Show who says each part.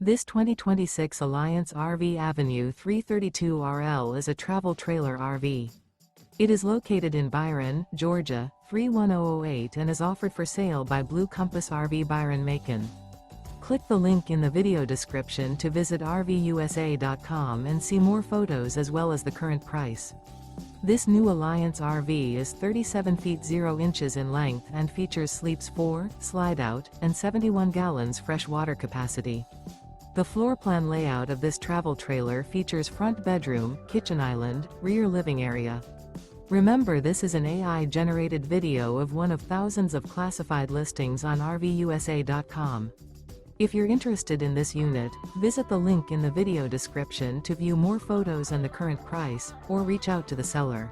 Speaker 1: This 2026 Alliance RV Avenue 332 RL is a travel trailer RV. It is located in Byron, Georgia, 31008 and is offered for sale by Blue Compass RV Byron-Macon. Click the link in the video description to visit RVUSA.com and see more photos as well as the current price. This new Alliance RV is 37 feet 0 inches in length and features sleeps 4, slide-out, and 71 gallons fresh water capacity. The floor plan layout of this travel trailer features front bedroom, kitchen island, rear living area. Remember, this is an AI-generated video of one of thousands of classified listings on RVUSA.com. If you're interested in this unit, visit the link in the video description to view more photos and the current price, or reach out to the seller.